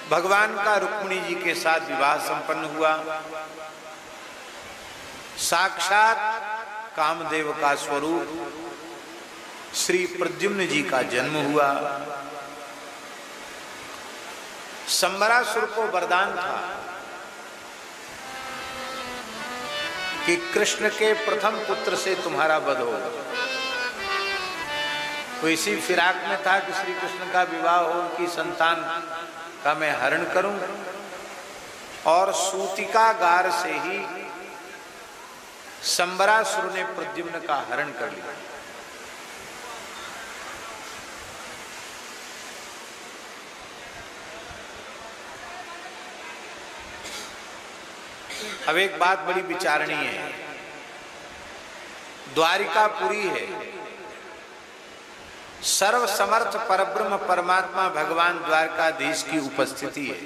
भगवान का रुक्मिणी जी के साथ विवाह संपन्न हुआ। साक्षात कामदेव का स्वरूप श्री प्रद्युम्न जी का जन्म हुआ। संबरासुर को वरदान था कि कृष्ण के प्रथम पुत्र से तुम्हारा वध होगा। तो इसी फिराक में था कि श्री कृष्ण का विवाह हो, उनकी संतान का मैं हरण करूं, और सूतिका गार से ही संबरासुर ने प्रद्युम्न का हरण कर लिया। अब एक बात बड़ी विचारणीय है। द्वारिकापुरी है, सर्व समर्थ परब्रह्म परमात्मा भगवान द्वारकाधीश की उपस्थिति है।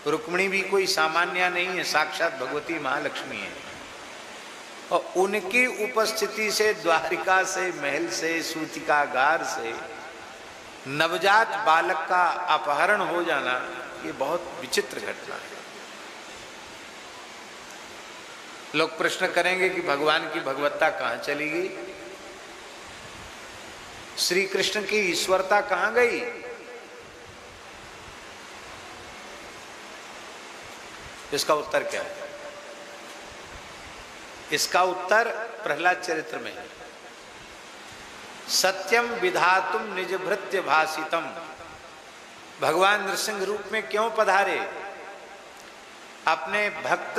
रुक्मिणी भी कोई सामान्य नहीं है, साक्षात भगवती महालक्ष्मी है। और उनकी उपस्थिति से द्वारिका से, महल से, सूतिकागार से नवजात बालक का अपहरण हो जाना, ये बहुत विचित्र घटना है। लोग प्रश्न करेंगे कि भगवान की भगवत्ता कहां चली गई, श्री कृष्ण की ईश्वरता कहां गई। इसका उत्तर क्या है? इसका उत्तर प्रहलाद चरित्र में है। सत्यम विधातुम निज भृत्य भासितम। भगवान नृसिंह रूप में क्यों पधारे? अपने भक्त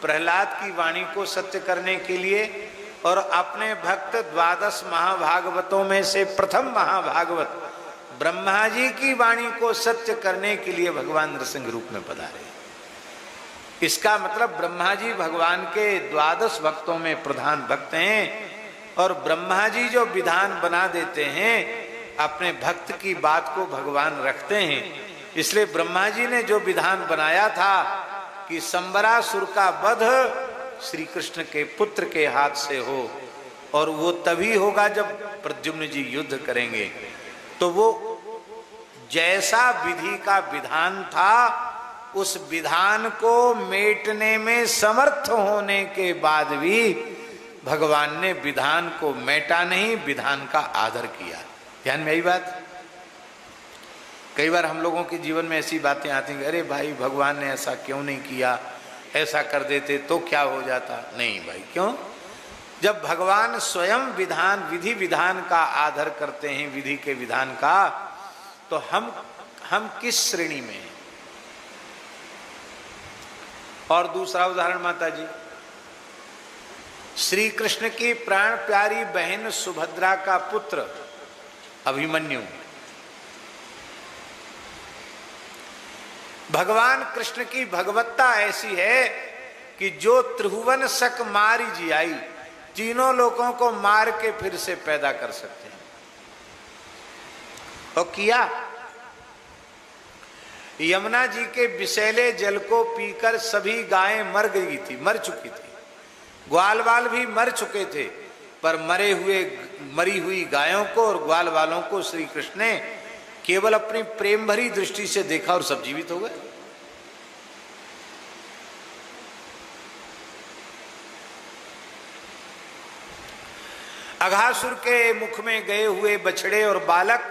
प्रहलाद की वाणी को सत्य करने के लिए, और अपने भक्त 12 महाभागवतों में से प्रथम महाभागवत ब्रह्मा जी की वाणी को सत्य करने के लिए भगवान नृसिंह रूप में पधारे। इसका मतलब ब्रह्मा जी भगवान के 12 भक्तों में प्रधान भक्त हैं, और ब्रह्मा जी जो विधान बना देते हैं, अपने भक्त की बात को भगवान रखते हैं। इसलिए ब्रह्मा जी ने जो विधान बनाया था कि संबरासुर का वध श्री कृष्ण के पुत्र के हाथ से हो, और वो तभी होगा जब प्रद्युम्न जी युद्ध करेंगे। तो वो जैसा विधि का विधान था, उस विधान को मेटने में समर्थ होने के बाद भी भगवान ने विधान को मेटा नहीं, विधान का आदर किया। ध्यान में आई बात? कई बार हम लोगों के जीवन में ऐसी बातें आती हैं, अरे भाई भगवान ने ऐसा क्यों नहीं किया, ऐसा कर देते तो क्या हो जाता। नहीं भाई, क्यों? जब भगवान स्वयं विधान, विधि विधान का आदर करते हैं, विधि के विधान का, तो हम किस श्रेणी में हैं? और दूसरा उदाहरण माता जी, श्री कृष्ण की प्राण प्यारी बहन सुभद्रा का पुत्र अभिमन्यु, भगवान कृष्ण की भगवत्ता ऐसी है कि जो त्रिभुवन सक मारी जियाई, तीनों लोगों को मार के फिर से पैदा कर सकते हैं। और किया। यमुना जी के विषैले जल को पीकर सभी गायें मर गई थी, मर चुकी थी, ग्वाल वाल भी मर चुके थे, पर मरी हुई गायों को और ग्वाल वालों को श्री कृष्ण ने केवल अपनी प्रेम भरी दृष्टि से देखा और सब जीवित हो गए। अघासुर के मुख में गए हुए बछड़े और बालक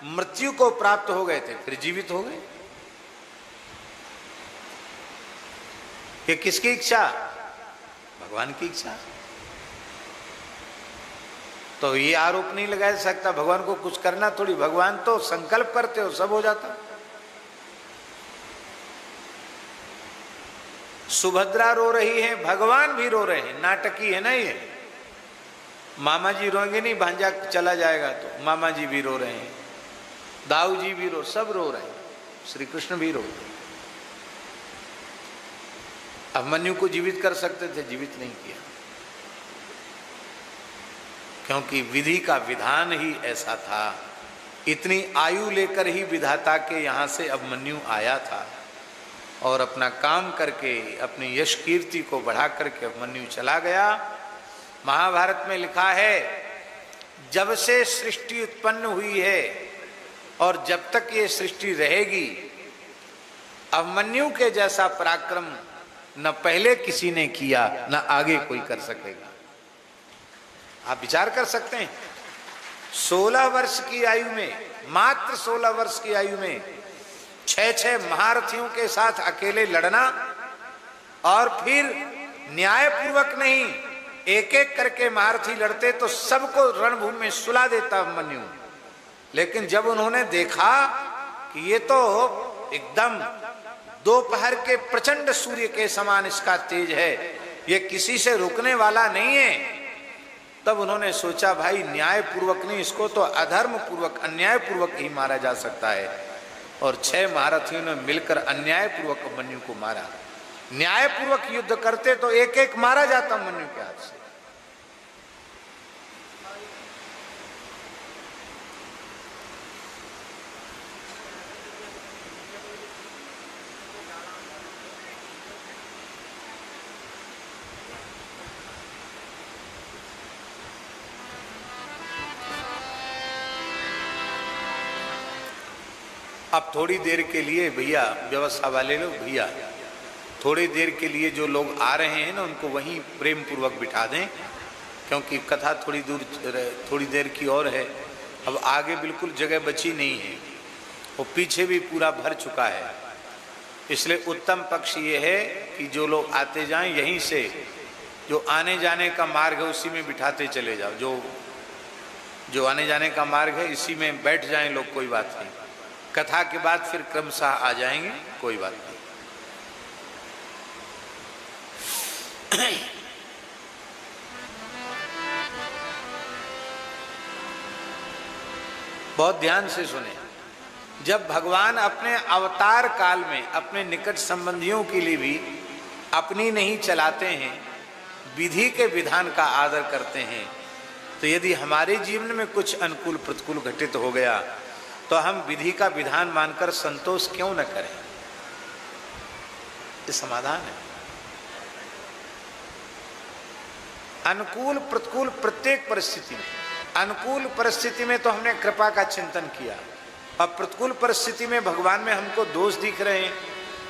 मृत्यु को प्राप्त हो गए थे, फिर जीवित हो गए। ये किसकी इच्छा? भगवान की इच्छा। तो ये आरोप नहीं लगाया सकता भगवान को कुछ करना थोड़ी, भगवान तो संकल्प करते हो सब हो जाता। सुभद्रा रो रही है, भगवान भी रो रहे हैं, नाटकी है ना ये। मामा जी रोएंगे नहीं, भांजा चला जाएगा तो मामा जी भी रो रहे हैं, दाऊ जी भी सब रो रहे हैं, श्री कृष्ण भी रो रहे हैं। अभिमन्यु को जीवित कर सकते थे, जीवित नहीं किया, क्योंकि विधि का विधान ही ऐसा था। इतनी आयु लेकर ही विधाता के यहाँ से अभिमन्यु आया था, और अपना काम करके अपनी यश कीर्ति को बढ़ा करके अभिमन्यु चला गया। महाभारत में लिखा है, जब से सृष्टि उत्पन्न हुई है और जब तक ये सृष्टि रहेगी अभिमन्यु के जैसा पराक्रम न पहले किसी ने किया न आगे कोई कर सकेगा। आप विचार कर सकते हैं 16 वर्ष की आयु में, मात्र 16 वर्ष की आयु में 6 महारथियों के साथ अकेले लड़ना, और फिर न्यायपूर्वक नहीं, एक एक करके महारथी लड़ते तो सबको रणभूमि में सुला देता अभिमन्यु। लेकिन जब उन्होंने देखा कि ये तो एकदम दोपहर के प्रचंड सूर्य के समान इसका तेज है, ये किसी से रुकने वाला नहीं है, तब उन्होंने सोचा भाई न्यायपूर्वक नहीं, इसको तो अधर्म पूर्वक अन्यायपूर्वक ही मारा जा सकता है। और 6 महारथियों ने मिलकर अन्यायपूर्वक अभिमन्यु को मारा। न्यायपूर्वक युद्ध करते तो एक एक मारा जाता अभिमन्यु के हाथ से। अब थोड़ी देर के लिए भैया, व्यवस्था वाले लोग, भैया थोड़ी देर के लिए जो लोग आ रहे हैं ना उनको वहीं प्रेम पूर्वक बिठा दें, क्योंकि कथा थोड़ी देर की और है। अब आगे बिल्कुल जगह बची नहीं है, वो पीछे भी पूरा भर चुका है। इसलिए उत्तम पक्ष ये है कि जो लोग आते जाएं यहीं से, जो आने जाने का मार्ग है उसी में बिठाते चले जाओ। जो आने जाने का मार्ग है इसी में बैठ जाएं लोग, कोई बात नहीं। कथा के बाद फिर क्रमशः आ जाएंगे, कोई बात नहीं। बहुत ध्यान से सुने। जब भगवान अपने अवतार काल में अपने निकट संबंधियों के लिए भी अपनी नहीं चलाते हैं, विधि के विधान का आदर करते हैं, तो यदि हमारे जीवन में कुछ अनुकूल प्रतिकूल घटित हो गया तो हम विधि का विधान मानकर संतोष क्यों न करें? ये समाधान है। अनुकूल प्रतिकूल प्रत्येक परिस्थिति में, अनुकूल परिस्थिति में तो हमने कृपा का चिंतन किया, और प्रतिकूल परिस्थिति में भगवान में हमको दोष दिख रहे हैं,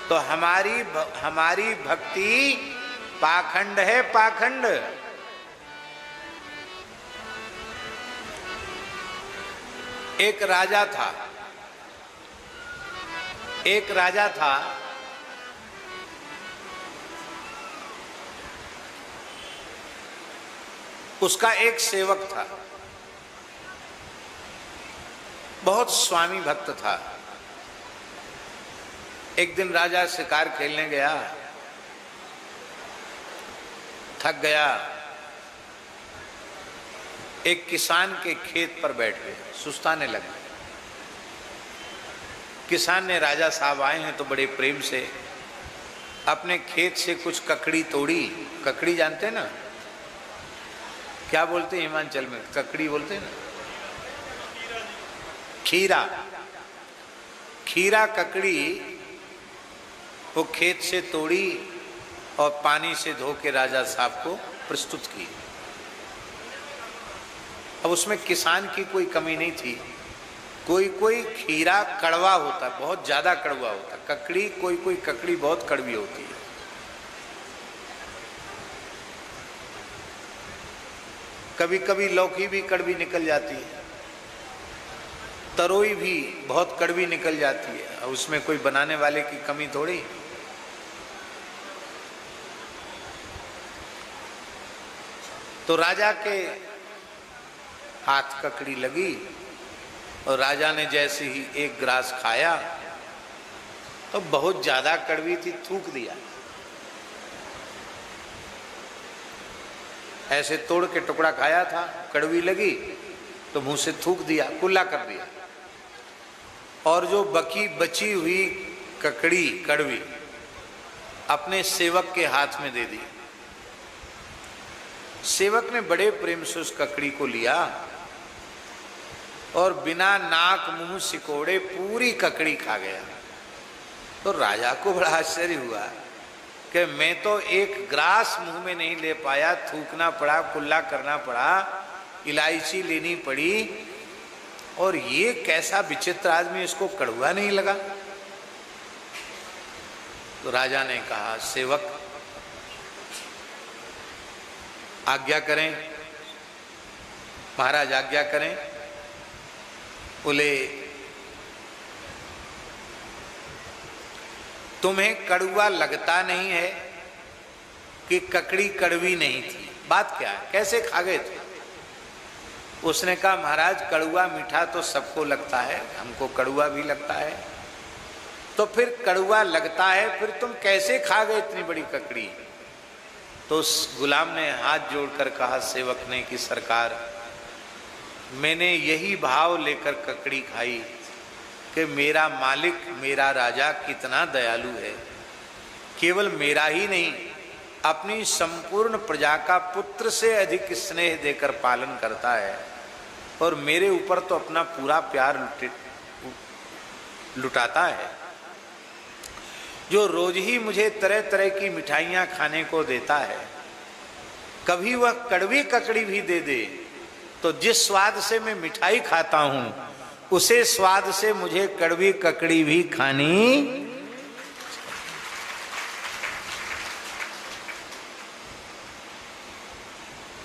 तो हमारी भक्ति पाखंड है, पाखंड। एक राजा था, उसका एक सेवक था, बहुत स्वामी भक्त था। एक दिन राजा शिकार खेलने गया, थक गया, एक किसान के खेत पर बैठ गए, सुस्ताने लगे। किसान ने, राजा साहब आए हैं तो बड़े प्रेम से अपने खेत से कुछ ककड़ी तोड़ी। ककड़ी जानते हैं ना, क्या बोलते हैं हिमाचल में? ककड़ी बोलते हैं ना, खीरा ककड़ी वो खेत से तोड़ी और पानी से धो के राजा साहब को प्रस्तुत की। अब उसमें किसान की कोई कमी नहीं थी। कोई खीरा कड़वा होता, बहुत ज्यादा कड़वा होता, ककड़ी कोई ककड़ी बहुत कड़वी होती है। कभी कभी लौकी भी कड़वी निकल जाती है, तरोई भी बहुत कड़वी निकल जाती है, और उसमें कोई बनाने वाले की कमी थोड़ी। तो राजा के हाथ ककड़ी लगी और राजा ने जैसे ही एक ग्रास खाया तो बहुत ज्यादा कड़वी थी, थूक दिया। ऐसे तोड़ के टुकड़ा खाया था, कड़वी लगी तो मुंह से थूक दिया, कुल्ला कर दिया। और जो बची हुई ककड़ी कड़वी अपने सेवक के हाथ में दे दी। सेवक ने बड़े प्रेम से उस ककड़ी को लिया और बिना नाक मुंह सिकोड़े पूरी ककड़ी खा गया। तो राजा को बड़ा आश्चर्य हुआ कि मैं तो एक ग्रास मुंह में नहीं ले पाया, थूकना पड़ा, कुल्ला करना पड़ा, इलायची लेनी पड़ी, और ये कैसा विचित्र आदमी, इसको कड़वा नहीं लगा। तो राजा ने कहा, सेवक आज्ञा करें। महाराज आज्ञा करें। बोले, तुम्हें कड़वा लगता नहीं है कि ककड़ी कड़वी नहीं थी? बात क्या है, कैसे खा गए थे? उसने कहा, महाराज कड़वा मीठा तो सबको लगता है, हमको कड़वा भी लगता है। तो फिर कड़वा लगता है, फिर तुम कैसे खा गए इतनी बड़ी ककड़ी? तो उस गुलाम ने हाथ जोड़कर कहा सेवक ने कि सरकार, मैंने यही भाव लेकर ककड़ी खाई कि मेरा मालिक, मेरा राजा कितना दयालु है। केवल मेरा ही नहीं, अपनी संपूर्ण प्रजा का पुत्र से अधिक स्नेह देकर पालन करता है, और मेरे ऊपर तो अपना पूरा प्यार लुटाता है। जो रोज ही मुझे तरह तरह की मिठाइयाँ खाने को देता है, कभी वह कड़वी ककड़ी भी दे दे तो जिस स्वाद से मैं मिठाई खाता हूँ, उसे स्वाद से मुझे कड़वी ककड़ी भी खानी।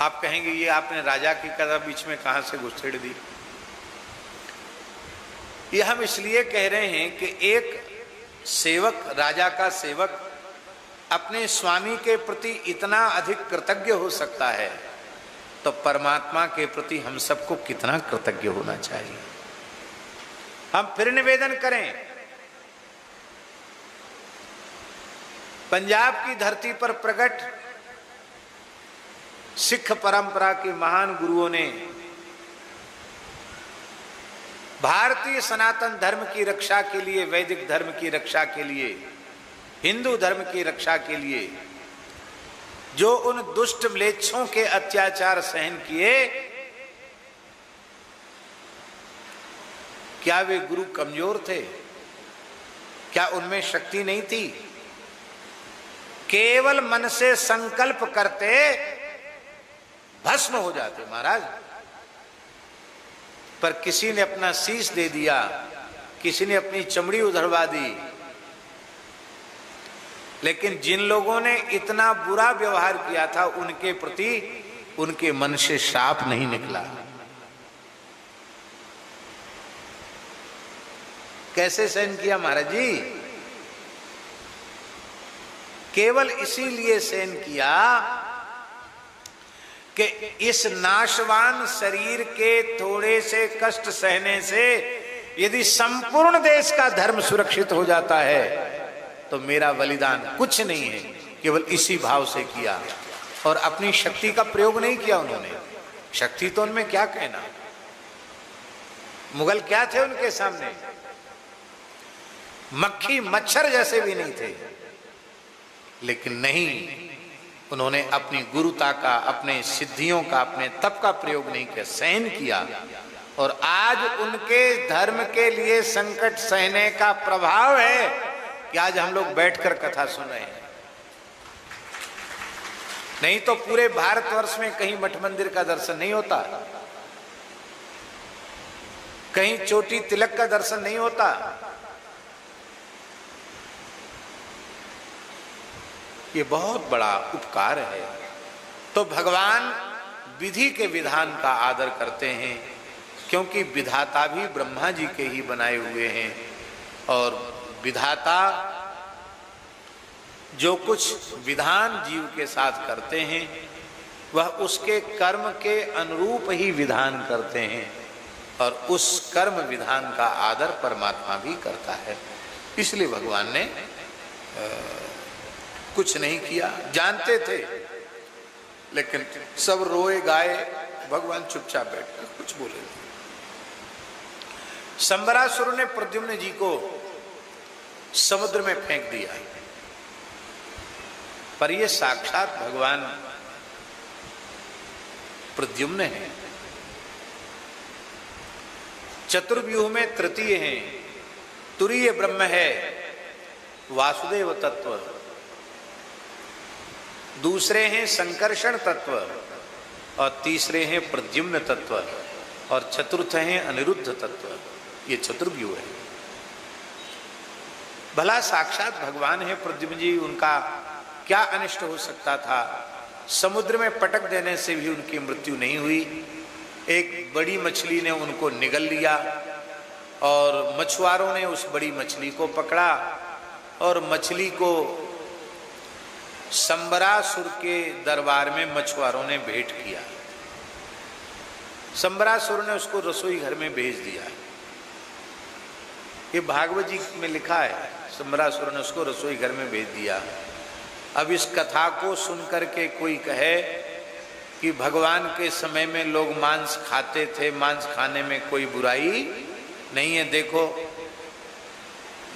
आप कहेंगे ये आपने राजा की कथा बीच में कहां से घुसेड़ दी? ये हम इसलिए कह रहे हैं कि एक सेवक, राजा का सेवक अपने स्वामी के प्रति इतना अधिक कृतज्ञ हो सकता है, तो परमात्मा के प्रति हम सबको कितना कृतज्ञ होना चाहिए। हम फिर निवेदन करें, पंजाब की धरती पर प्रकट सिख परंपरा के महान गुरुओं ने भारतीय सनातन धर्म की रक्षा के लिए, वैदिक धर्म की रक्षा के लिए, हिंदू धर्म की रक्षा के लिए जो उन दुष्ट म्लेच्छों के अत्याचार सहन किए, क्या वे गुरु कमजोर थे? क्या उनमें शक्ति नहीं थी? केवल मन से संकल्प करते भस्म हो जाते महाराज। पर किसी ने अपना शीश दे दिया, किसी ने अपनी चमड़ी उधड़वा दी, लेकिन जिन लोगों ने इतना बुरा व्यवहार किया था उनके प्रति उनके मन से शाप नहीं निकला। कैसे सहन किया महाराज जी? केवल इसीलिए सहन किया कि इस नाशवान शरीर के थोड़े से कष्ट सहने से यदि संपूर्ण देश का धर्म सुरक्षित हो जाता है तो मेरा बलिदान कुछ नहीं है। केवल इसी भाव से किया, और अपनी शक्ति का प्रयोग नहीं किया उन्होंने। शक्ति तो उनमें क्या कहना, मुगल क्या थे उनके सामने? मक्खी मच्छर जैसे भी नहीं थे। लेकिन नहीं, उन्होंने अपनी गुरुता का, अपने सिद्धियों का, अपने तप का प्रयोग नहीं किया, सहन किया। और आज उनके धर्म के लिए संकट सहने का प्रभाव है कि आज हम लोग बैठकर कथा सुन रहे हैं। नहीं तो पूरे भारतवर्ष में कहीं मठ मंदिर का दर्शन नहीं होता, कहीं चोटी तिलक का दर्शन नहीं होता। ये बहुत बड़ा उपकार है। तो भगवान विधि के विधान का आदर करते हैं, क्योंकि विधाता भी ब्रह्मा जी के ही बनाए हुए हैं। और विधाता जो कुछ विधान जीव के साथ करते हैं वह उसके कर्म के अनुरूप ही विधान करते हैं, और उस कर्म विधान का आदर परमात्मा भी करता है। इसलिए भगवान ने कुछ नहीं किया। जानते थे, लेकिन सब रोए गाए, भगवान चुपचाप बैठ कर कुछ बोले नहीं। संबरासुर ने प्रद्युम्न जी को समुद्र में फेंक दिया, पर ये साक्षात भगवान प्रद्युम्न है। चतुर्व्यूह में तृतीय हैं, तुरीय ब्रह्म है वासुदेव तत्व, दूसरे हैं संकर्षण तत्व, और तीसरे हैं प्रद्युम्न तत्व। और चतुर्थ है अनिरुद्ध तत्व, ये चतुर्व्यूह है। भला साक्षात भगवान है प्रद्युम्न जी, उनका क्या अनिष्ट हो सकता था? समुद्र में पटक देने से भी उनकी मृत्यु नहीं हुई। एक बड़ी मछली ने उनको निगल लिया और मछुआरों ने उस बड़ी मछली को पकड़ा और मछली को संबरासुर के दरबार में मछुआरों ने भेंट किया। संबरासुर ने उसको रसोई घर में भेज दिया। ये भागवत जी में लिखा है, संबरासुर ने उसको रसोई घर में भेज दिया। अब इस कथा को सुनकर के कोई कहे कि भगवान के समय में लोग मांस खाते थे, मांस खाने में कोई बुराई नहीं है। देखो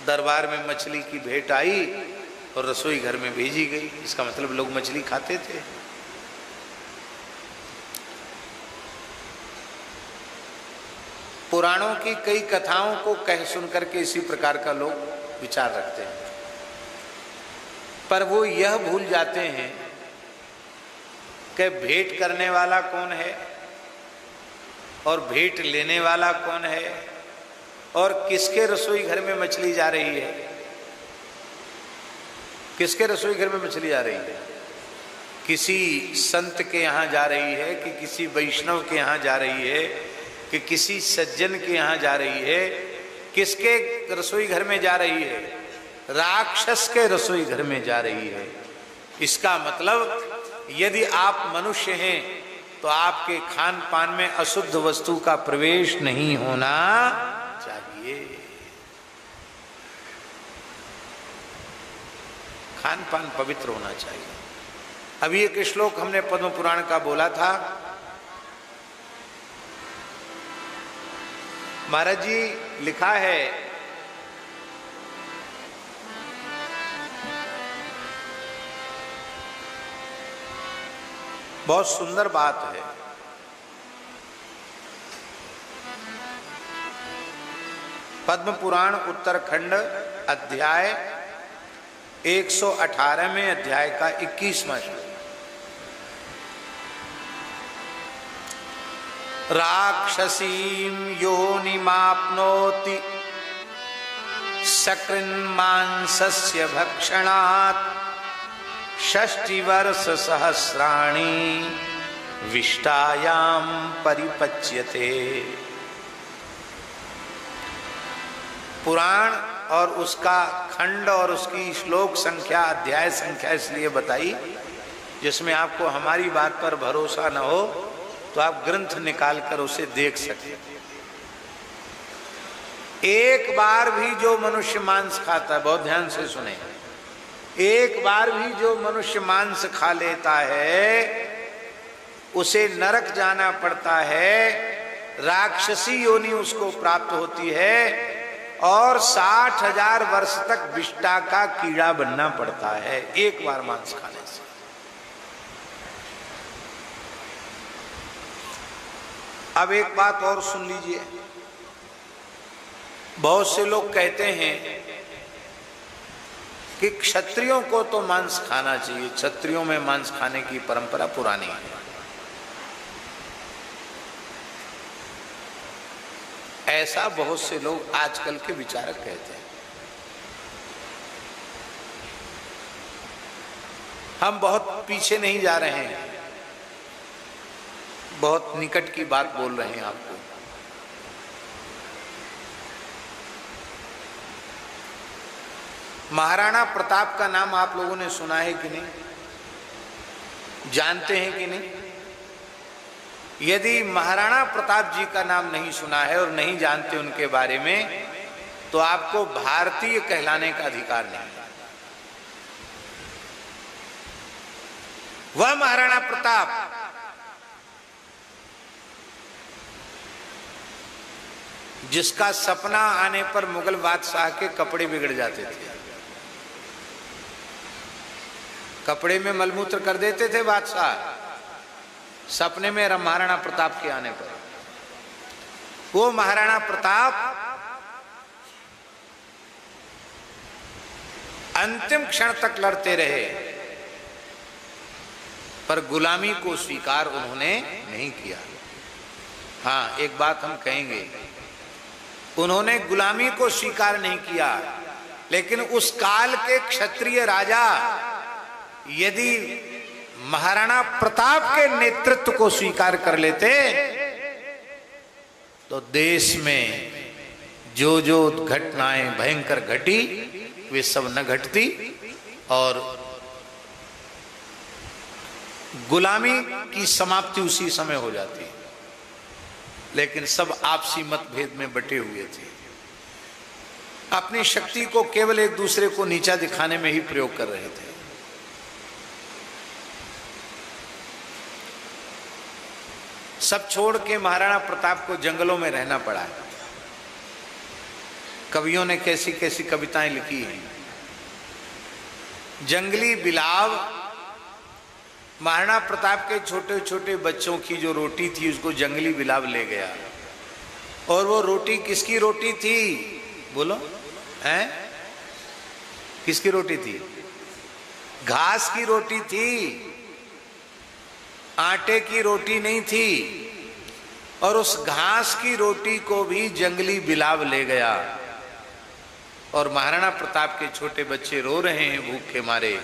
दरबार में मछली की भेंट आई और रसोई घर में भेजी गई, इसका मतलब लोग मछली खाते थे। पुराणों की कई कथाओं को कह सुनकर के इसी प्रकार का लोग विचार रखते हैं, पर वो यह भूल जाते हैं कि भेंट करने वाला कौन है और भेंट लेने वाला कौन है और किसके रसोई घर में मछली जा रही है। किसके रसोई घर में मछली जा रही है? किसी संत के यहाँ जा रही है कि किसी वैष्णव के यहाँ जा रही है कि किसी सज्जन के यहाँ जा रही है? किसके रसोई घर में जा रही है? राक्षस के रसोई घर में जा रही है। इसका मतलब यदि आप मनुष्य हैं तो आपके खान पान में अशुद्ध वस्तु का प्रवेश नहीं होना चाहिए। खान पान पवित्र होना चाहिए। अभी एक श्लोक हमने पद्म पुराण का बोला था। महाराज जी लिखा है, बहुत सुंदर बात है। पद्म पुराण उत्तरखंड अध्याय 118वें अध्याय का 21वां श्लोक। राक्षसीं योनिमाप्नोति सकृन्मांसस्य भक्षणात् 60 वर्ष सहस्राणि विष्टायां परिपच्यते। पुराण और उसका खंड और उसकी श्लोक संख्या, अध्याय संख्या इसलिए बताई जिसमें आपको हमारी बात पर भरोसा न हो तो आप ग्रंथ निकाल कर उसे देख सकते। एक बार भी जो मनुष्य मांस खाता है, बहुत ध्यान से सुने, एक बार भी जो मनुष्य मांस खा लेता है उसे नरक जाना पड़ता है, राक्षसी योनि उसको प्राप्त होती है और 60,000 वर्ष तक विष्टा का कीड़ा बनना पड़ता है एक बार मांस खाने से। अब एक बात और सुन लीजिए। बहुत से लोग कहते हैं कि क्षत्रियों को तो मांस खाना चाहिए, क्षत्रियों में मांस खाने की परंपरा पुरानी है। ऐसा बहुत से लोग आजकल के विचारक कहते हैं। हम बहुत पीछे नहीं जा रहे हैं, बहुत निकट की बात बोल रहे हैं आपको। महाराणा प्रताप का नाम आप लोगों ने सुना है कि नहीं, जानते हैं कि नहीं? यदि महाराणा प्रताप जी का नाम नहीं सुना है और नहीं जानते उनके बारे में तो आपको भारतीय कहलाने का अधिकार नहीं। वह महाराणा प्रताप जिसका सपना आने पर मुगल बादशाह के कपड़े बिगड़ जाते थे, कपड़े में मलमूत्र कर देते थे बादशाह सपने में महाराणा प्रताप के आने पर। वो महाराणा प्रताप अंतिम क्षण तक लड़ते रहे पर गुलामी को स्वीकार उन्होंने नहीं किया। हाँ, एक बात हम कहेंगे, उन्होंने गुलामी को स्वीकार नहीं किया, लेकिन उस काल के क्षत्रिय राजा यदि महाराणा प्रताप के नेतृत्व को स्वीकार कर लेते तो देश में जो जो घटनाएं भयंकर घटी वे सब न घटती और गुलामी की समाप्ति उसी समय हो जाती। लेकिन सब आपसी मतभेद में बटे हुए थे, अपनी शक्ति को केवल एक दूसरे को नीचा दिखाने में ही प्रयोग कर रहे थे। सब छोड़ के महाराणा प्रताप को जंगलों में रहना पड़ा है। कवियों ने कैसी कैसी कविताएं लिखी हैं। जंगली बिलाव महाराणा प्रताप के छोटे छोटे बच्चों की जो रोटी थी उसको जंगली बिलाव ले गया। और वो रोटी किसकी रोटी थी? बोलो, हैं? किसकी रोटी थी? घास की रोटी थी, आटे की रोटी नहीं थी। और उस घास की रोटी को भी जंगली बिलाव ले गया। और महाराणा प्रताप के छोटे बच्चे रो रहे हैं भूख के मारे।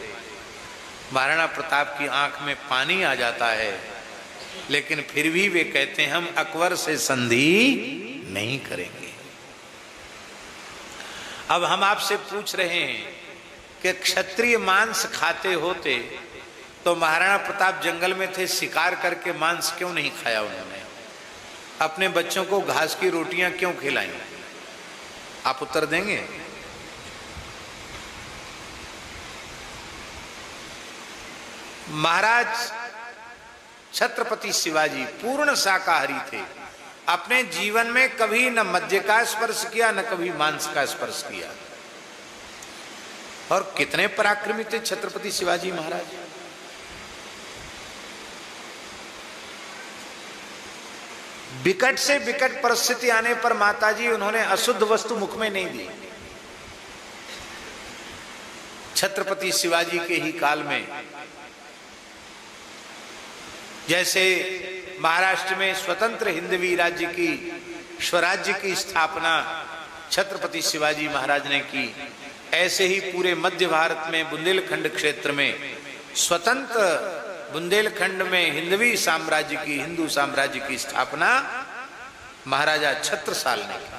महाराणा प्रताप की आंख में पानी आ जाता है, लेकिन फिर भी वे कहते हैं हम अकबर से संधि नहीं करेंगे। अब हम आपसे पूछ रहे हैं कि क्षत्रिय मांस खाते होते तो महाराणा प्रताप जंगल में थे, शिकार करके मांस क्यों नहीं खाया उन्होंने? अपने बच्चों को घास की रोटियां क्यों खिलाई? आप उत्तर देंगे? महाराज छत्रपति शिवाजी पूर्ण शाकाहारी थे। अपने जीवन में कभी न मद्य का स्पर्श किया, न कभी मांस का स्पर्श किया। और कितने पराक्रमी थे छत्रपति शिवाजी महाराज। विकट से विकट परिस्थिति आने पर माताजी उन्होंने अशुद्ध वस्तु मुख में नहीं दी। छत्रपति शिवाजी के ही काल में जैसे महाराष्ट्र में स्वतंत्र हिंदवी राज्य की स्वराज्य की स्थापना छत्रपति शिवाजी महाराज ने की, ऐसे ही पूरे मध्य भारत में बुंदेलखंड क्षेत्र में स्वतंत्र बुंदेलखंड में हिंदवी साम्राज्य की, हिंदू साम्राज्य की स्थापना महाराजा छत्रसाल ने की।